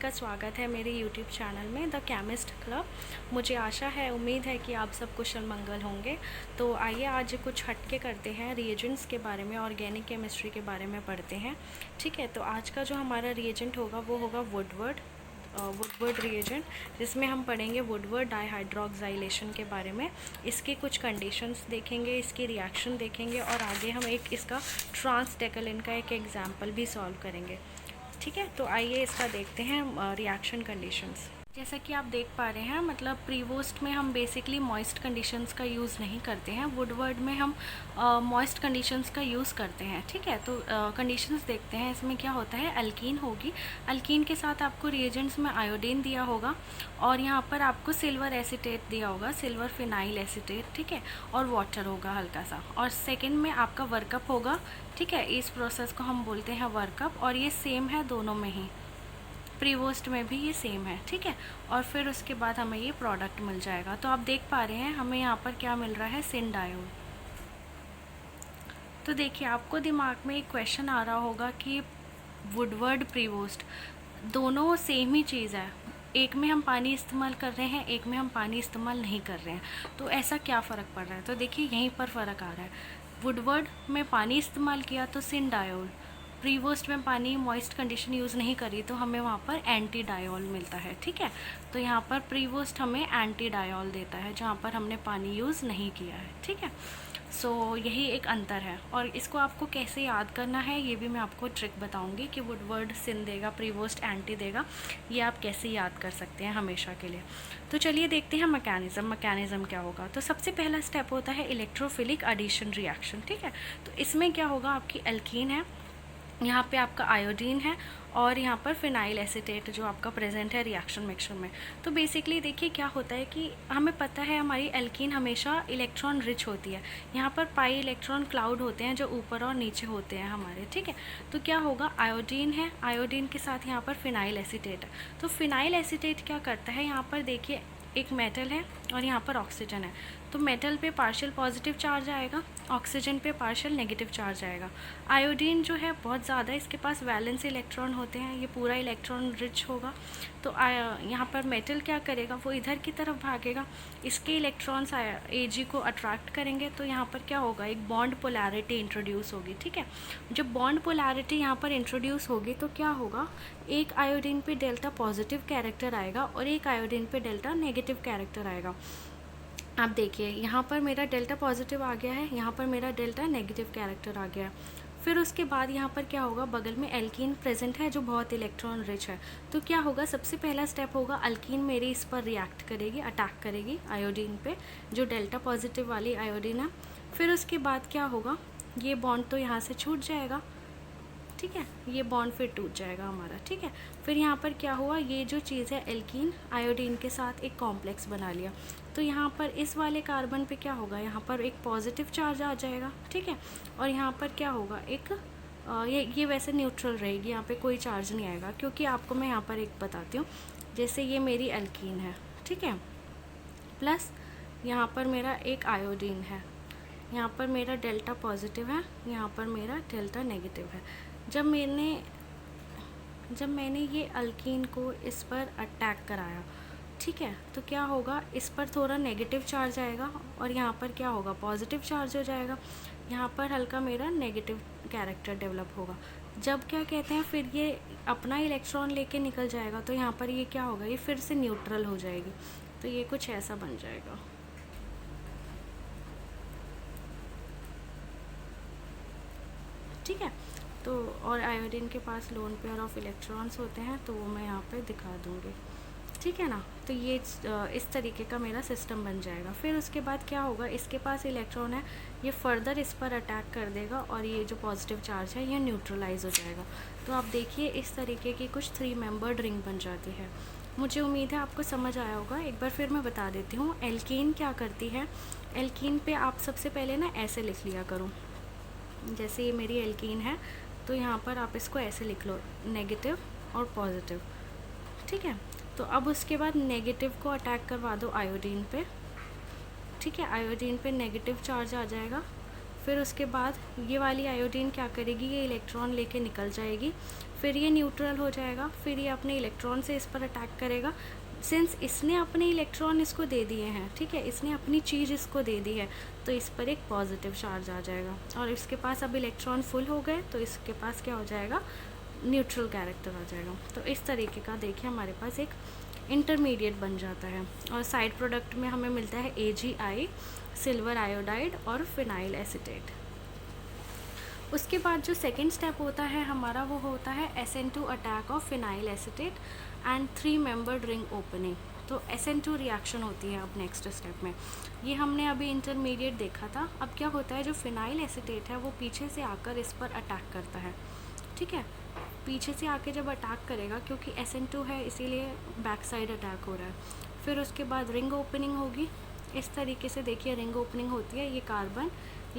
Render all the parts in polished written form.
का स्वागत है मेरे यूट्यूब चैनल में द केमिस्ट क्लब। मुझे आशा है, उम्मीद है कि आप सब कुशल मंगल होंगे। तो आइए आज कुछ हटके करते हैं, रिएजेंट्स के बारे में, ऑर्गेनिक केमिस्ट्री के बारे में पढ़ते हैं। ठीक है, तो आज का जो हमारा रिएजेंट होगा वो होगा वुडवर्ड रिएजेंट, जिसमें हम पढ़ेंगे वुडवर्ड डाइहाइड्रोक्साइलेशन के बारे में। इसके कुछ कंडीशंस देखेंगे, इसकी रिएक्शन देखेंगे और आगे हम एक इसका ट्रांसडेकलिन का एक एग्जाम्पल भी सॉल्व करेंगे। ठीक है, तो आइए इसका देखते हैं रिएक्शन कंडीशंस। जैसा कि आप देख पा रहे हैं, मतलब प्रीवोस्ट में हम बेसिकली मॉइस्ट कंडीशंस का यूज़ नहीं करते हैं, वुडवर्ड में हम मॉइस्ट कंडीशंस का यूज़ करते हैं। ठीक है, तो कंडीशंस देखते हैं। इसमें क्या होता है, अल्कीन होगी, अल्कीन के साथ आपको रिएजेंट्स में आयोडीन दिया होगा और यहाँ पर आपको सिल्वर एसीटेट दिया होगा, सिल्वर फिनाइल एसीटेट। ठीक है, और वाटर होगा हल्का सा, और सेकेंड में आपका वर्कअप होगा। ठीक है, इस प्रोसेस को हम बोलते हैं वर्कअप, और ये सेम है दोनों में ही, प्रीवोस्ट में भी ये सेम है। ठीक है, और फिर उसके बाद हमें ये प्रोडक्ट मिल जाएगा। तो आप देख पा रहे हैं हमें यहाँ पर क्या मिल रहा है, सिनडायोल। तो देखिए, आपको दिमाग में एक क्वेश्चन आ रहा होगा कि वुडवर्ड प्रीवोस्ट दोनों सेम ही चीज़ है, एक में हम पानी इस्तेमाल कर रहे हैं, एक में हम पानी इस्तेमाल नहीं कर रहे हैं, तो ऐसा क्या फ़र्क पड़ रहा है। तो देखिए, यहीं पर फ़र्क आ रहा है। वुडवर्ड में पानी इस्तेमाल किया तो सिनडायोल, प्रीवोस्ट में पानी मॉइस्ट कंडीशन यूज़ नहीं करी तो हमें वहाँ पर एंटी डायोल मिलता है। ठीक है, तो यहाँ पर प्रीवोस्ट हमें एंटी डायोल देता है जहाँ पर हमने पानी यूज़ नहीं किया है। ठीक है, सो यही एक अंतर है, और इसको आपको कैसे याद करना है ये भी मैं आपको ट्रिक बताऊंगी कि वुडवर्ड सिन देगा, प्रीवोस्ट एंटी देगा, ये आप कैसे याद कर सकते हैं हमेशा के लिए। तो चलिए देखते हैं मैकेनिज़्म क्या होगा। तो सबसे पहला स्टेप होता है इलेक्ट्रोफिलिक एडिशन रिएक्शन। ठीक है, तो इसमें क्या होगा, आपकी एल्कीन है, यहाँ पे आपका आयोडीन है और यहाँ पर फिनाइल एसीटेट जो आपका प्रेजेंट है रिएक्शन मिक्सचर में। तो बेसिकली देखिए क्या होता है कि हमें पता है हमारी एल्कीन हमेशा इलेक्ट्रॉन रिच होती है। यहाँ पर पाई इलेक्ट्रॉन क्लाउड होते हैं जो ऊपर और नीचे होते हैं हमारे। ठीक है, तो क्या होगा, आयोडीन है, आयोडीन के साथ यहाँ पर फिनाइल एसीटेट है। तो फिनाइल एसीटेट क्या करता है, यहाँ पर देखिए एक मेटल है और यहाँ पर ऑक्सीजन है, तो मेटल पे पार्शियल पॉजिटिव चार्ज आएगा, ऑक्सीजन पे पार्शियल नेगेटिव चार्ज आएगा। आयोडीन जो है बहुत ज़्यादा, इसके पास वैलेंस इलेक्ट्रॉन होते हैं, ये पूरा इलेक्ट्रॉन रिच होगा। तो यहाँ पर मेटल क्या करेगा, वो इधर की तरफ भागेगा, इसके इलेक्ट्रॉन्स Ag को अट्रैक्ट करेंगे, तो यहाँ पर क्या होगा, एक बॉन्ड पोलैरिटी इंट्रोड्यूस होगी। ठीक है, जब बॉन्ड पोलैरिटी यहाँ पर इंट्रोड्यूस होगी तो क्या होगा, एक आयोडीन पे डेल्टा पॉजिटिव कैरेक्टर आएगा और एक आयोडीन पे डेल्टा नेगेटिव कैरेक्टर आएगा। आप देखिए, यहाँ पर मेरा डेल्टा पॉजिटिव आ गया है, यहाँ पर मेरा डेल्टा नेगेटिव कैरेक्टर आ गया है। फिर उसके बाद यहाँ पर क्या होगा, बगल में एल्कीन प्रेजेंट है जो बहुत इलेक्ट्रॉन रिच है। तो क्या होगा, सबसे पहला स्टेप होगा, अल्कीन मेरी इस पर रिएक्ट करेगी, अटैक करेगी आयोडीन पे, जो डेल्टा पॉजिटिव वाली आयोडीन है। फिर उसके बाद क्या होगा, ये बॉन्ड तो यहाँ से छूट जाएगा। ठीक है, ये बॉन्ड फिर टूट जाएगा हमारा। ठीक है, फिर यहाँ पर क्या हुआ, ये जो चीज़ है एल्कीन आयोडीन के साथ एक कॉम्प्लेक्स बना लिया, तो यहाँ पर इस वाले कार्बन पे क्या होगा, यहाँ पर एक पॉजिटिव चार्ज आ जाएगा। ठीक है, और यहाँ पर क्या होगा, एक ये वैसे न्यूट्रल रहेगी, यहाँ पे कोई चार्ज नहीं आएगा, क्योंकि आपको मैं यहाँ पर एक बताती हूँ। जैसे ये मेरी एल्कीन है, ठीक है, प्लस यहाँ पर मेरा एक आयोडीन है, यहाँ पर मेरा डेल्टा पॉजिटिव है, यहाँ पर मेरा डेल्टा नेगेटिव है। जब मैंने ये अल्कीन को इस पर अटैक कराया, ठीक है, तो क्या होगा, इस पर थोड़ा नेगेटिव चार्ज आएगा और यहाँ पर क्या होगा, पॉजिटिव चार्ज हो जाएगा। यहाँ पर हल्का मेरा नेगेटिव कैरेक्टर डेवलप होगा। जब क्या कहते हैं, फिर ये अपना इलेक्ट्रॉन लेके निकल जाएगा, तो यहाँ पर ये क्या होगा, ये फिर से न्यूट्रल हो जाएगी, तो ये कुछ ऐसा बन जाएगा। ठीक है, तो और आयोडीन के पास लोन पेयर ऑफ इलेक्ट्रॉन्स होते हैं, तो वो मैं यहाँ पे दिखा दूँगी। ठीक है ना, तो ये इस तरीके का मेरा सिस्टम बन जाएगा। फिर उसके बाद क्या होगा, इसके पास इलेक्ट्रॉन है, ये फर्दर इस पर अटैक कर देगा और ये जो पॉजिटिव चार्ज है ये न्यूट्रलाइज हो जाएगा। तो आप देखिए, इस तरीके की कुछ 3 मेंबर्ड रिंग बन जाती है। मुझे उम्मीद है आपको समझ आया होगा। एक बार फिर मैं बता देती हूँ, एल्कीन क्या करती है। एल्कीन पे आप सबसे पहले ना ऐसे लिख लिया करो, जैसे ये मेरी एल्कीन है, तो यहाँ पर आप इसको ऐसे लिख लो, नेगेटिव और पॉजिटिव। ठीक है, तो अब उसके बाद नेगेटिव को अटैक करवा दो आयोडीन पे। ठीक है, आयोडीन पे नेगेटिव चार्ज आ जाएगा। फिर उसके बाद ये वाली आयोडीन क्या करेगी, ये इलेक्ट्रॉन लेके निकल जाएगी, फिर ये न्यूट्रल हो जाएगा, फिर ये अपने इलेक्ट्रॉन से इस पर अटैक करेगा। सिंस इसने अपने इलेक्ट्रॉन इसको दे दिए हैं, ठीक है, इसने अपनी चीज़ इसको दे दी है, तो इस पर एक पॉजिटिव चार्ज आ जाएगा, और इसके पास अब इलेक्ट्रॉन फुल हो गए तो इसके पास क्या हो जाएगा, न्यूट्रल कैरेक्टर आ जाएगा। तो इस तरीके का देखिए हमारे पास एक इंटरमीडिएट बन जाता है, और साइड प्रोडक्ट में हमें मिलता है AgI, सिल्वर आयोडाइड और फिनाइल एसीटेट। उसके बाद जो सेकेंड स्टेप होता है हमारा, वो होता है SN2 attack of phenyl acetate and 3 membered ring opening. तो SN2 रिएक्शन होती है अब नेक्स्ट स्टेप में। ये हमने अभी इंटरमीडिएट देखा था। अब क्या होता है, जो फिनाइल एसीटेट है वो पीछे से आकर इस पर अटैक करता है, ठीक है, पीछे से आके जब अटैक करेगा, क्योंकि SN2 है इसीलिए बैक साइड अटैक हो रहा है। फिर उसके बाद रिंग ओपनिंग होगी, इस तरीके से देखिए रिंग ओपनिंग होती है। ये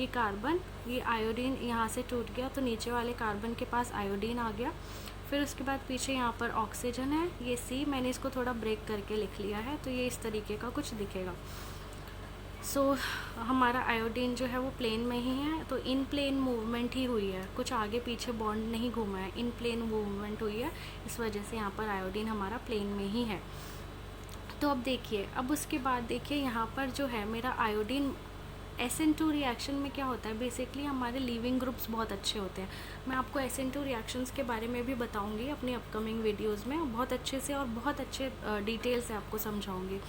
कार्बन, ये आयोडीन यहाँ से टूट गया तो नीचे वाले कार्बन के पास आयोडीन आ गया। फिर उसके बाद पीछे यहाँ पर ऑक्सीजन है, ये C, मैंने इसको थोड़ा ब्रेक करके लिख लिया है, तो ये इस तरीके का कुछ दिखेगा। हमारा आयोडीन जो है वो प्लेन में ही है, तो इन प्लेन मूवमेंट ही हुई है, कुछ आगे पीछे बॉन्ड नहीं घूमा है, इन प्लेन मूवमेंट हुई है, इस वजह से यहाँ पर आयोडीन हमारा प्लेन में ही है। तो अब देखिए, अब उसके बाद देखिए यहाँ पर जो है मेरा आयोडीन SN2 रिएक्शन में क्या होता है, बेसिकली हमारे लीविंग ग्रुप्स बहुत अच्छे होते हैं। मैं आपको SN2 रिएक्शंस के बारे में भी बताऊंगी अपनी अपकमिंग वीडियोस में, बहुत अच्छे से और बहुत अच्छे डिटेल से आपको समझाऊंगी।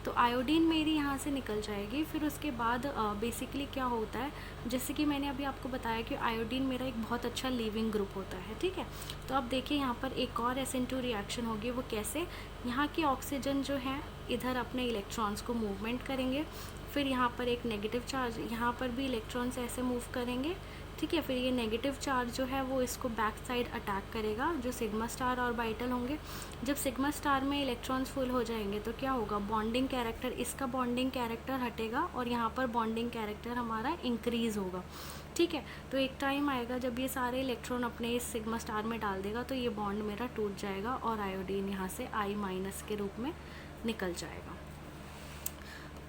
तो आयोडीन मेरी यहाँ से निकल जाएगी। फिर उसके बाद बेसिकली क्या होता है, जैसे कि मैंने अभी आपको बताया कि आयोडीन मेरा एक बहुत अच्छा लीविंग ग्रुप होता है, ठीक है। तो अब देखिए यहाँ पर एक और SN2 रिएक्शन होगी, वो कैसे, यहाँ की ऑक्सीजन जो है इधर अपने इलेक्ट्रॉन्स को मूवमेंट करेंगे, फिर यहाँ पर एक नेगेटिव चार्ज, यहाँ पर भी इलेक्ट्रॉन्स ऐसे मूव करेंगे, ठीक है। फिर ये नेगेटिव चार्ज जो है वो इसको बैक साइड अटैक करेगा, जो सिग्मा स्टार ऑर्बिटल होंगे। जब सिग्मा स्टार में इलेक्ट्रॉन्स फुल हो जाएंगे तो क्या होगा, बॉन्डिंग कैरेक्टर, इसका बॉन्डिंग कैरेक्टर हटेगा और यहाँ पर बॉन्डिंग कैरेक्टर हमारा इंक्रीज़ होगा, ठीक है। तो एक टाइम आएगा जब ये सारे इलेक्ट्रॉन अपने इस सिग्मा स्टार में डाल देगा तो ये बॉन्ड मेरा टूट जाएगा और आयोडीन यहाँ से I- के रूप में निकल जाएगा।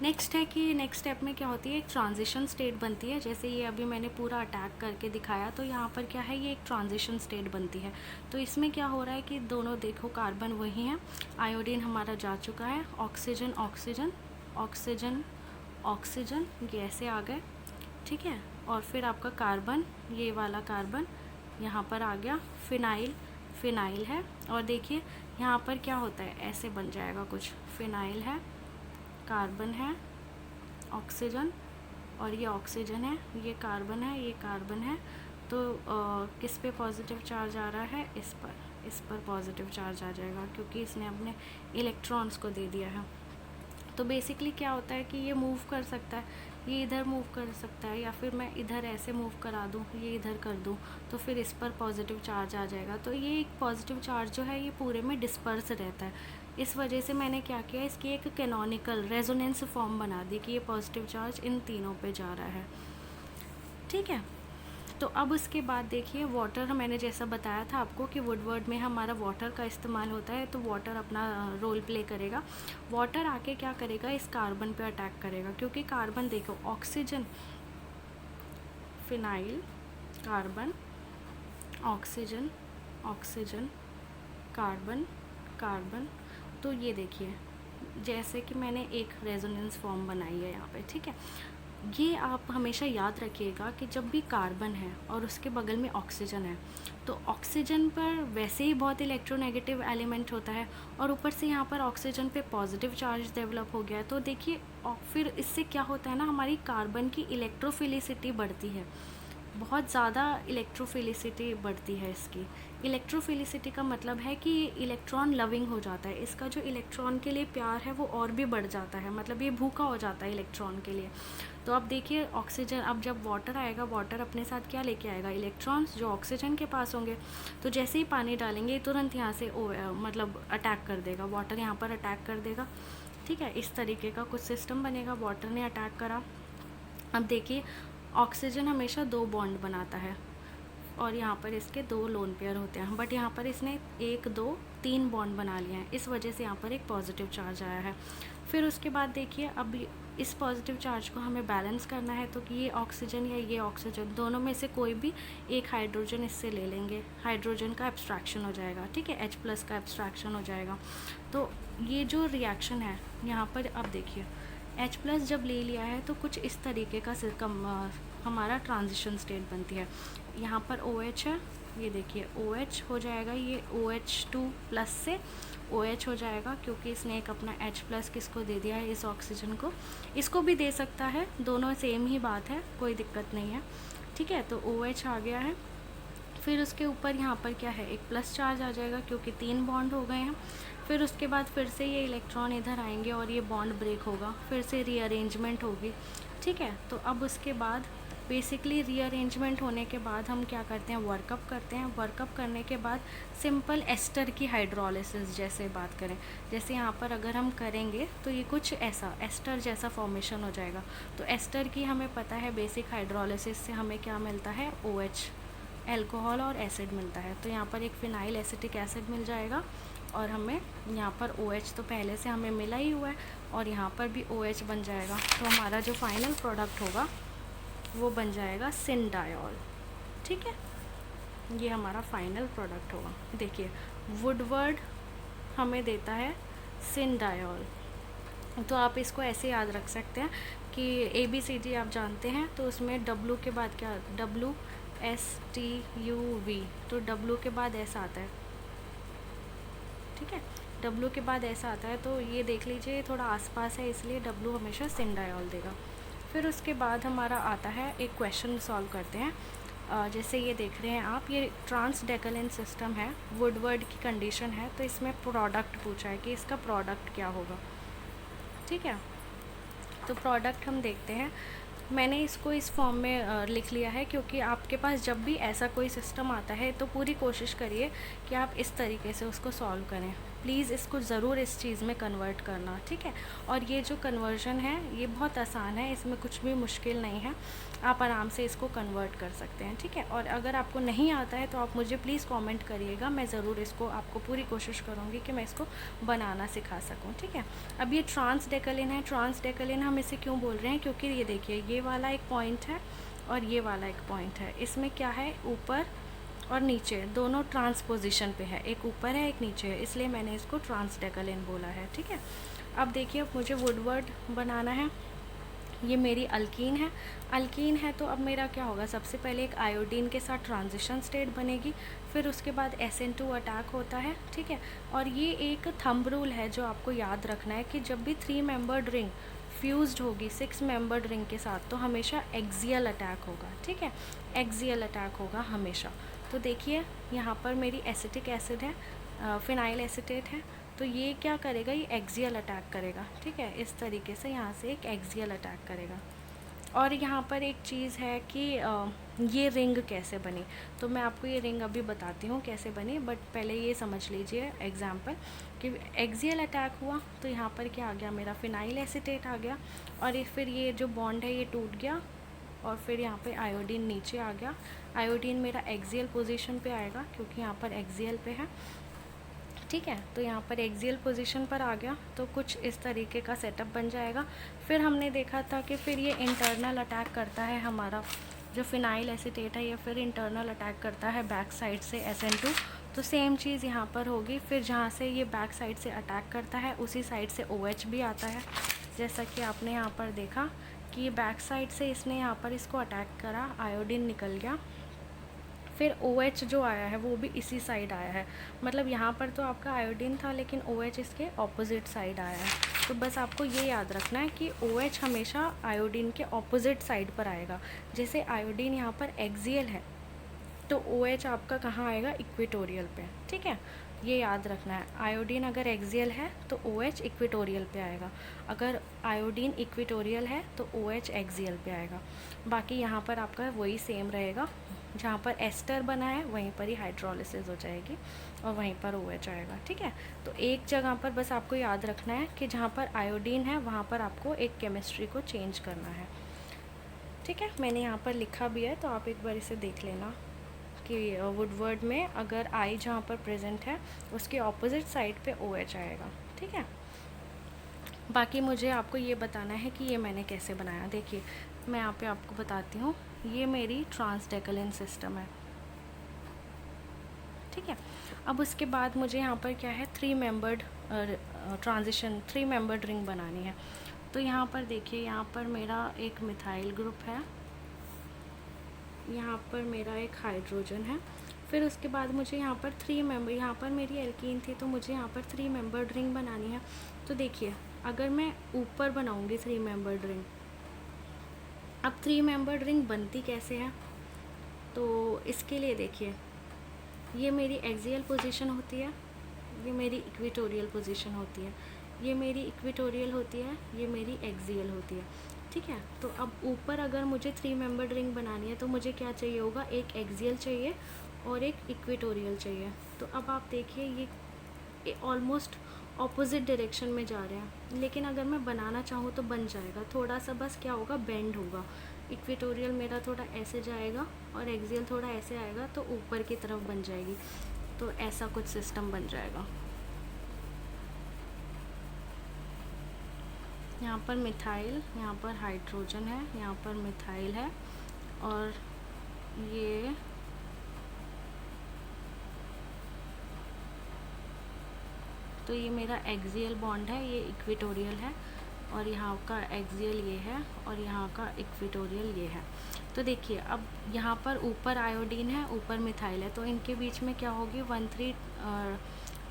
नेक्स्ट है कि नेक्स्ट स्टेप में क्या होती है, एक ट्रांजिशन स्टेट बनती है। जैसे ये अभी मैंने पूरा अटैक करके दिखाया, तो यहाँ पर क्या है, ये एक ट्रांजिशन स्टेट बनती है। तो इसमें क्या हो रहा है कि दोनों देखो कार्बन वही हैं, आयोडीन हमारा जा चुका है, ऑक्सीजन ऑक्सीजन ऑक्सीजन ऑक्सीजन ये ऐसे आ गए, ठीक है। और फिर आपका कार्बन, ये वाला कार्बन यहाँ पर आ गया, फिनाइल, फिनाइल है। और देखिए यहाँ पर क्या होता है, ऐसे बन जाएगा कुछ, फिनाइल है, कार्बन है, ऑक्सीजन, और ये ऑक्सीजन है, ये कार्बन है, ये कार्बन है। तो किस पे पॉजिटिव चार्ज आ रहा है, इस पर पॉजिटिव चार्ज आ जाएगा, क्योंकि इसने अपने इलेक्ट्रॉन्स को दे दिया है। तो बेसिकली क्या होता है कि ये मूव कर सकता है, ये इधर मूव कर सकता है, या फिर मैं इधर ऐसे मूव करा दूँ, ये इधर कर दूँ, तो फिर इस पर पॉजिटिव चार्ज आ जाएगा। तो ये एक पॉजिटिव चार्ज जो है ये पूरे में डिस्पर्स रहता है। इस वजह से मैंने क्या किया, इसकी एक कैनोनिकल रेजोनेंस फॉर्म बना दी कि ये पॉजिटिव चार्ज इन तीनों पे जा रहा है, ठीक है। तो अब उसके बाद देखिए वाटर, मैंने जैसा बताया था आपको कि वुडवर्ड में हमारा वाटर का इस्तेमाल होता है, तो वाटर अपना रोल प्ले करेगा। वाटर आके क्या करेगा, इस कार्बन पे अटैक करेगा, क्योंकि कार्बन देखो, oxygen, phenyl, carbon, oxygen oxygen, carbon carbon. तो ये देखिए जैसे कि मैंने एक रेजोनेंस फॉर्म बनाई है यहाँ पे, ठीक है। ये आप हमेशा याद रखिएगा कि जब भी कार्बन है और उसके बगल में ऑक्सीजन है, तो ऑक्सीजन पर वैसे ही बहुत इलेक्ट्रोनेगेटिव एलिमेंट होता है, और ऊपर से यहाँ पर ऑक्सीजन पे पॉजिटिव चार्ज डेवलप हो गया है। तो देखिए फिर इससे क्या होता है ना, हमारी कार्बन की इलेक्ट्रोफिलिसिटी बढ़ती है, बहुत ज़्यादा इलेक्ट्रोफिलिसिटी बढ़ती है इसकी। इलेक्ट्रोफिलिसिटी का मतलब है कि इलेक्ट्रॉन लविंग हो जाता है, इसका जो इलेक्ट्रॉन के लिए प्यार है वो और भी बढ़ जाता है, मतलब ये भूखा हो जाता है इलेक्ट्रॉन के लिए। तो अब देखिए ऑक्सीजन, अब जब वाटर आएगा, वाटर अपने साथ क्या लेके आएगा, इलेक्ट्रॉन्स जो ऑक्सीजन के पास होंगे। तो जैसे ही पानी डालेंगे तुरंत यहाँ से मतलब अटैक कर देगा, वाटर यहाँ पर अटैक कर देगा, ठीक है। इस तरीके का कुछ सिस्टम बनेगा, वाटर ने अटैक करा। अब देखिए ऑक्सीजन हमेशा 2 बॉन्ड बनाता है और यहाँ पर इसके 2 लोन पेयर होते हैं, बट यहाँ पर इसने 1 2 3 बॉन्ड बना लिए हैं, इस वजह से यहाँ पर एक पॉजिटिव चार्ज आया है। फिर उसके बाद देखिए अब इस पॉजिटिव चार्ज को हमें बैलेंस करना है, तो कि ये ऑक्सीजन या ये ऑक्सीजन दोनों में से कोई भी एक हाइड्रोजन इससे ले लेंगे, हाइड्रोजन का एब्स्ट्रैक्शन हो जाएगा, ठीक है, H+ का एब्स्ट्रैक्शन हो जाएगा। तो ये जो रिएक्शन है यहाँ पर अब देखिए, H+ जब ले लिया है तो कुछ इस तरीके का हमारा ट्रांजिशन स्टेट बनती है। यहाँ पर OH है, ये देखिए OH हो जाएगा, ये OH2+ से OH हो जाएगा, क्योंकि इसने एक अपना H+ किसको दे दिया है, इस ऑक्सीजन को। इसको भी दे सकता है, दोनों सेम ही बात है, कोई दिक्कत नहीं है, ठीक है। तो OH आ गया है। फिर उसके ऊपर यहाँ पर क्या है, एक प्लस चार्ज आ जाएगा, क्योंकि 3 बॉन्ड हो गए हैं। फिर उसके बाद फिर से ये इलेक्ट्रॉन इधर आएंगे और ये बॉन्ड ब्रेक होगा, फिर से रीअरेंजमेंट होगी, ठीक है। तो अब उसके बाद बेसिकली रीअरेंजमेंट होने के बाद हम क्या करते हैं, वर्कअप करते हैं। वर्कअप करने के बाद सिंपल एस्टर की हाइड्रोलिसिस जैसे बात करें, जैसे यहाँ पर अगर हम करेंगे तो ये कुछ ऐसा एस्टर जैसा फॉर्मेशन हो जाएगा। तो एस्टर की हमें पता है बेसिक हाइड्रोलिसिस से हमें क्या मिलता है, OH, एल्कोहल और एसिड मिलता है। तो यहाँ पर एक फिनाइल एसिटिक एसिड मिल जाएगा और हमें यहाँ पर OH तो पहले से हमें मिला ही हुआ है और यहाँ पर भी OH बन जाएगा। तो हमारा जो फाइनल प्रोडक्ट होगा वो बन जाएगा सिनडायोल, ठीक है। ये हमारा फाइनल प्रोडक्ट होगा। देखिए वुडवर्ड हमें देता है सिनडायोल, तो आप इसको ऐसे याद रख सकते हैं कि ABCD आप जानते हैं, तो उसमें W के बाद क्या, WSTUV, तो W के बाद ऐसा आता है, ठीक है, W के बाद ऐसा आता है। तो ये देख लीजिए थोड़ा आसपास है, इसलिए W हमेशा सिनडायोल देगा। फिर उसके बाद हमारा आता है, एक क्वेश्चन सॉल्व करते हैं। जैसे ये देख रहे हैं आप, ये ट्रांस डेकलेन सिस्टम है, वुडवर्ड की कंडीशन है, तो इसमें प्रोडक्ट पूछा है कि इसका प्रोडक्ट क्या होगा, ठीक है। तो प्रोडक्ट हम देखते हैं, मैंने इसको इस फॉर्म में लिख लिया है, क्योंकि आपके पास जब भी ऐसा कोई सिस्टम आता है तो पूरी कोशिश करिए कि आप इस तरीके से उसको सॉल्व करें। प्लीज़ इसको ज़रूर इस चीज़ में कन्वर्ट करना, ठीक है। और ये जो कन्वर्जन है ये बहुत आसान है, इसमें कुछ भी मुश्किल नहीं है, आप आराम से इसको कन्वर्ट कर सकते हैं, ठीक है। और अगर आपको नहीं आता है तो आप मुझे प्लीज़ कमेंट करिएगा, मैं ज़रूर इसको आपको पूरी कोशिश करूँगी कि मैं इसको बनाना सिखा सकूँ, ठीक है। अब ये ट्रांस डेकलेन है, ट्रांस डेकलेन हम इसे क्यों बोल रहे हैं, क्योंकि ये देखिए ये वाला एक पॉइंट है और ये वाला एक पॉइंट है, इसमें क्या है, ऊपर और नीचे दोनों ट्रांसपोजिशन पे है, एक ऊपर है एक नीचे है, इसलिए मैंने इसको ट्रांस डेकलेन बोला है, ठीक है। अब देखिए अब मुझे वुडवर्ड बनाना है, ये मेरी अल्कीन है। अल्कीन है तो अब मेरा क्या होगा, सबसे पहले एक आयोडीन के साथ ट्रांजिशन स्टेट बनेगी, फिर उसके बाद SN2 अटैक होता है, ठीक है। और ये एक थंब रूल है जो आपको याद रखना है कि जब भी 3 मेंबर्ड रिंग फ्यूज्ड होगी 6 मेंबर्ड रिंग के साथ तो हमेशा एक्सियल अटैक होगा, ठीक है, एक्सियल अटैक होगा हमेशा। तो देखिए यहाँ पर मेरी एसिटिक एसिड है, फिनाइल एसिटेट है, तो ये क्या करेगा, ये एक्सियल अटैक करेगा, ठीक है, इस तरीके से यहाँ से एक एक्सियल अटैक करेगा। और यहाँ पर एक चीज़ है कि ये रिंग कैसे बनी, तो मैं आपको ये रिंग अभी बताती हूँ कैसे बनी, बट पहले ये समझ लीजिए एग्जाम्पल कि एक्सियल अटैक हुआ तो यहाँ पर क्या आ गया, मेरा फिनाइल एसिटेट आ गया, और फिर ये जो बॉन्ड है ये टूट गया, और फिर यहाँ पे आयोडीन नीचे आ गया। आयोडीन मेरा एक्सियल पोजीशन पे आएगा क्योंकि यहाँ पर एक्सियल पे है, ठीक है। तो यहाँ पर एक्सियल पोजीशन पर आ गया, तो कुछ इस तरीके का सेटअप बन जाएगा। फिर हमने देखा था कि फिर ये इंटरनल अटैक करता है, हमारा जो फिनाइल एसिटेट है ये फिर इंटरनल अटैक करता है बैक साइड से SN2, तो सेम चीज़ यहाँ पर होगी। फिर जहाँ से ये बैक साइड से अटैक करता है उसी साइड से OH भी आता है, जैसा कि आपने यहाँ पर देखा कि बैक साइड से इसने यहाँ पर इसको अटैक करा, आयोडीन निकल गया, फिर OH जो आया है वो भी इसी साइड आया है, मतलब यहाँ पर तो आपका आयोडीन था लेकिन OH इसके ऑपोजिट साइड आया है। तो बस आपको ये याद रखना है कि OH हमेशा आयोडीन के ऑपोजिट साइड पर आएगा। जैसे आयोडीन यहाँ पर एक्सियल है तो OH आपका कहाँ आएगा, इक्वेटोरियल पे, ठीक है, ये याद रखना है। आयोडीन अगर एक्सियल है तो OH इक्वेटोरियल पे आएगा, अगर आयोडीन इक्वेटोरियल है तो OH एक्सियल पे आएगा। बाकी यहाँ पर आपका वही सेम रहेगा, जहाँ पर एस्टर बना है वहीं पर ही हाइड्रोलिसिस हो जाएगी और वहीं पर OH आएगा, ठीक है। तो एक जगह पर बस आपको याद रखना है कि जहाँ पर आयोडीन है वहाँ पर आपको एक केमिस्ट्री को चेंज करना है, ठीक है। मैंने यहाँ पर लिखा भी है तो आप एक बार इसे देख लेना कि वुडवर्ड में अगर I जहाँ पर प्रेजेंट है उसके ऑपोजिट साइड पे OH आएगा, ठीक है। बाकी मुझे आपको ये बताना है कि ये मैंने कैसे बनाया। देखिए मैं यहाँ पे आपको बताती हूँ, ये मेरी ट्रांसडेकलिन सिस्टम है, ठीक है। अब उसके बाद मुझे यहाँ पर क्या है, 3 मेंबर्ड ट्रांजिशन 3 मेंबर्ड रिंग बनानी है। तो यहाँ पर देखिए, यहाँ पर मेरा एक मिथाइल ग्रुप है, यहाँ पर मेरा एक हाइड्रोजन है। फिर उसके बाद मुझे यहाँ पर 3 मेंबर, यहाँ पर मेरी एल्कीन थी तो मुझे यहाँ पर 3 मेंबर्ड रिंग बनानी है। तो देखिए अगर मैं ऊपर बनाऊँगी 3 मेंबर्ड रिंग, अब 3 मेंबर्ड रिंग बनती कैसे है, तो इसके लिए देखिए ये मेरी एक्सियल पोजीशन होती है, ये मेरी इक्वेटोरियल पोजीशन होती है, ये मेरी इक्वेटोरियल होती है, ये मेरी एक्सियल होती है, ठीक है। तो अब ऊपर अगर मुझे 3 मेंबर्ड रिंग बनानी है तो मुझे क्या चाहिए होगा, एक एक्सियल चाहिए और एक इक्वेटोरियल चाहिए। तो अब आप देखिए ये ऑलमोस्ट ऑपोजिट डायरेक्शन में जा रहे हैं, लेकिन अगर मैं बनाना चाहूँ तो बन जाएगा, थोड़ा सा बस क्या होगा, बेंड होगा। इक्वेटोरियल मेरा थोड़ा ऐसे जाएगा और एक्सियल थोड़ा ऐसे आएगा तो ऊपर की तरफ बन जाएगी। तो ऐसा कुछ सिस्टम बन जाएगा। यहाँ पर मिथाइल, यहाँ पर हाइड्रोजन है, यहाँ पर मिथाइल है, और ये तो ये मेरा एक्सियल बॉन्ड है, ये इक्वेटोरियल है, और यहाँ का एक्सियल ये है और यहाँ का इक्वेटोरियल ये है। तो देखिए अब यहाँ पर ऊपर आयोडीन है, ऊपर मिथाइल है, तो इनके बीच में क्या होगी, 1,3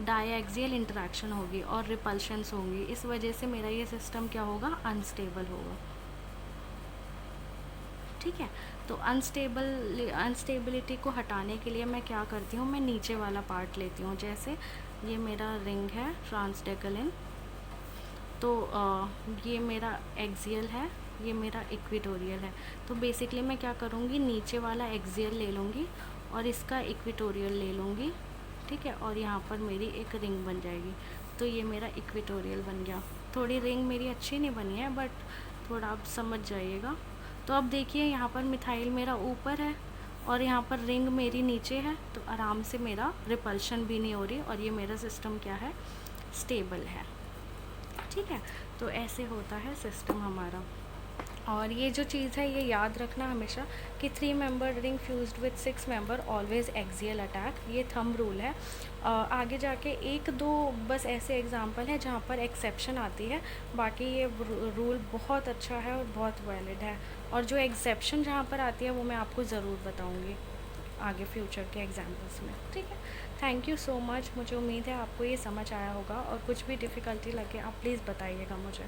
डाईएक्सियल इंटरेक्शन होगी और रिपल्शंस होंगी। इस वजह से मेरा ये सिस्टम क्या होगा, अनस्टेबल होगा, ठीक है। तो अनस्टेबिलिटी को हटाने के लिए मैं क्या करती हूँ, मैं नीचे वाला पार्ट लेती हूँ। जैसे ये मेरा रिंग है ट्रांसडेकलिन, तो ये मेरा एक्सियल है, ये मेरा इक्वेटोरियल है। तो बेसिकली मैं क्या करूँगी, नीचे वाला एक्सियल ले लूँगी और इसका इक्वेटोरियल ले लूँगी, ठीक है, और यहाँ पर मेरी एक रिंग बन जाएगी। तो ये मेरा इक्वेटोरियल बन गया। थोड़ी रिंग मेरी अच्छी नहीं बनी है, बट थोड़ा आप समझ जाइएगा। तो अब देखिए यहाँ पर मिथाइल मेरा ऊपर है और यहाँ पर रिंग मेरी नीचे है, तो आराम से मेरा रिपल्शन भी नहीं हो रही और ये मेरा सिस्टम क्या है, स्टेबल है, ठीक है। तो ऐसे होता है सिस्टम हमारा। और ये जो चीज़ है ये याद रखना हमेशा कि 3 member ring fused with 6 member always axial attack, ये थंब रूल है। आगे जाके 1-2 बस ऐसे एग्जांपल हैं जहाँ पर एक्सेप्शन आती है, बाकी ये रूल बहुत अच्छा है और बहुत वैलिड है। और जो एक्सेप्शन जहाँ पर आती है वो मैं आपको ज़रूर बताऊँगी आगे फ्यूचर के एग्जाम्पल्स में, ठीक है। थैंक यू सो मच, मुझे उम्मीद है आपको ये समझ आया होगा, और कुछ भी डिफ़िकल्टी लगे आप प्लीज़ बताइएगा मुझे।